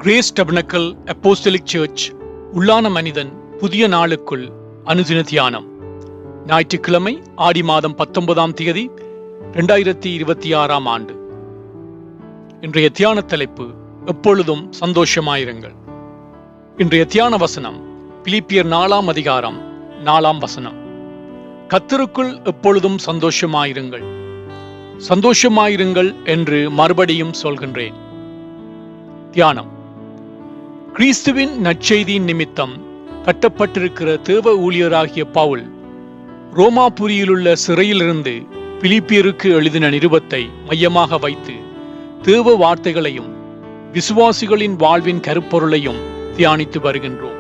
Grace டபர்னக்கல் apostolic search உள்ளான மனிதன் புதிய நாளுக்குள் அனுதின தியானம். ஞாயிற்றுக்கிழமை ஆடி மாதம் 19ஆம் தேதி 2026ஆம் ஆண்டு. இன்றைய தியான தலைப்பு எப்பொழுதும் சந்தோஷமாயிருங்கள். இன்றைய தியான வசனம் பிலிப்பியர் 4ஆம் அதிகாரம் 4ஆம் வசனம். கர்த்தருக்குள் எப்பொழுதும் சந்தோஷமாயிருங்கள், சந்தோஷமாயிருங்கள் என்று மறுபடியும் சொல்கின்றேன். தியானம். கிறிஸ்துவின் நற்செய்தியின் நிமித்தம் கட்டப்பட்டிருக்கிற தேவ ஊழியராகிய பவுல் ரோமாபுரியிலுள்ள சிறையிலிருந்து பிலிப்பியருக்கு எழுதின நிருபத்தை மையமாக வைத்து தேவ வார்த்தைகளையும் விசுவாசிகளின் வாழ்வின் கருப்பொருளையும் தியானித்து வருகின்றோம்.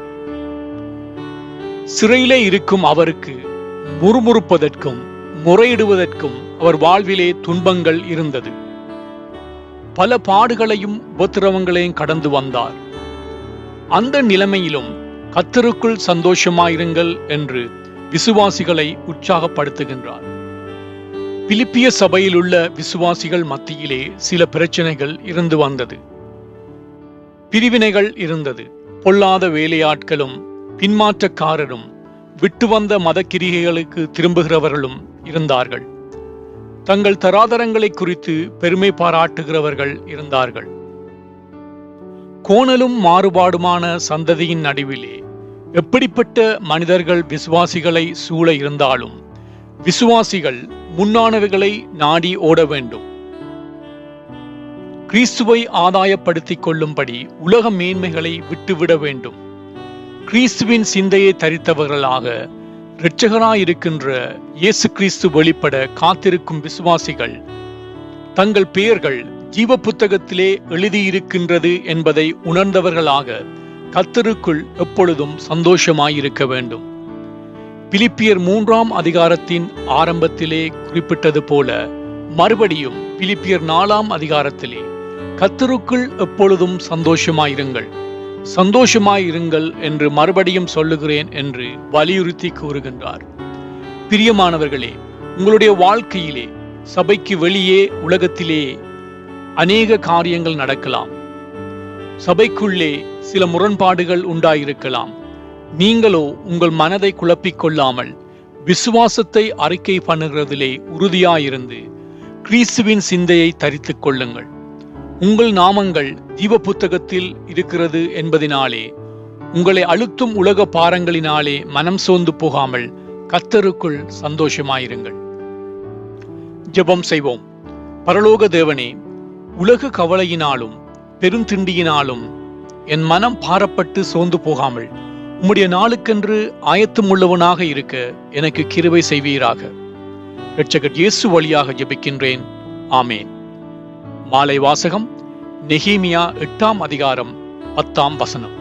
சிறையிலே இருக்கும் அவருக்கு முறுமுறுப்பதற்கும் முறையிடுவதற்கும் அவர் வாழ்விலே துன்பங்கள் இருந்தது. பல பாடுகளையும் உபத்திரவங்களையும் கடந்து வந்தார். அந்த நிலைமையிலும் கர்த்தருக்குள் சந்தோஷமாயிருங்கள் என்று விசுவாசிகளை உற்சாகப்படுத்துகின்றார். பிலிப்பிய சபையில் உள்ள விசுவாசிகள் மத்தியிலே சில பிரச்சனைகள் இருந்து வந்தது. பிரிவினைகள் இருந்தது. பொல்லாத வேலையாட்களும் பின்மாற்றக்காரரும் விட்டு வந்த மதக்கிரிகைகளுக்கு திரும்புகிறவர்களும் இருந்தார்கள். தங்கள் தராதரங்களை குறித்து பெருமை பாராட்டுகிறவர்கள் இருந்தார்கள். கோணலும் மாறுபாடுமான சந்ததியின் நடுவிலே எப்படிப்பட்ட மனிதர்கள் விசுவாசிகளை சூழ இருந்தாலும் விசுவாசிகள் முன்னானவைகளை நாடி ஓட வேண்டும். கிறிஸ்துவை ஆதாயப்படுத்திக் கொள்ளும்படி உலக மேன்மைகளை விட்டுவிட வேண்டும். கிறிஸ்துவின் சிந்தையை தரித்தவர்களாக இரட்சகராயிருக்கின்ற இயேசு கிறிஸ்து வெளிப்பட காத்திருக்கும் விசுவாசிகள் தங்கள் பெயர்கள் ஜீவ புத்தகத்திலே எழுதியிருக்கின்றது என்பதை உணர்ந்தவர்களாக கர்த்தருக்குள் எப்பொழுதும் சந்தோஷமாயிருக்க வேண்டும். பிலிப்பியர் 3ஆம் அதிகாரத்தின் ஆரம்பத்திலே குறிப்பிட்டது போல மறுபடியும் பிலிப்பியர் 4ஆம் அதிகாரத்திலே கர்த்தருக்குள் எப்பொழுதும் சந்தோஷமாயிருங்கள், சந்தோஷமாயிருங்கள் என்று மறுபடியும் சொல்லுகிறேன் என்று வலியுறுத்தி கூறுகின்றார். பிரியமானவர்களே, உங்களுடைய வாழ்க்கையிலே சபைக்கு வெளியே உலகத்திலே அநேக காரியங்கள் நடக்கலாம். சபைக்குள்ளே சில முரண்பாடுகள் உண்டாயிருக்கலாம். நீங்களோ உங்கள் மனதை குழப்பிக் கொள்ளாமல் விசுவாசத்தை அறிக்கை பண்ணுகிறதிலே உறுதியாயிருந்து கிறிஸ்துவின் சிந்தையை தரித்துக் கொள்ளுங்கள். உங்கள் நாமங்கள் ஜீவ புத்தகத்தில் இருக்கிறது என்பதினாலே உங்களை அழுத்தும் உலக பாரங்களினாலே மனம் சோர்ந்து போகாமல் கர்த்தருக்குள் சந்தோஷமாயிருங்கள். ஜெபம் செய்வோம். பரலோக தேவனே, உலக கவலையினாலும் பெருந்திண்டியினாலும் என் மனம் பாரப்பட்டு சோர்ந்து போகாமல் உம்முடைய நாளுக்கென்று ஆயத்தமுள்ளவனாக இருக்க எனக்கு கிருபை செய்வீராக. இரட்சகர் இயேசு வழியாக ஜெபிக்கின்றேன். ஆமேன். மாலை வாசகம் நெகேமியா 8ஆம் அதிகாரம் 10ஆம் வசனம்.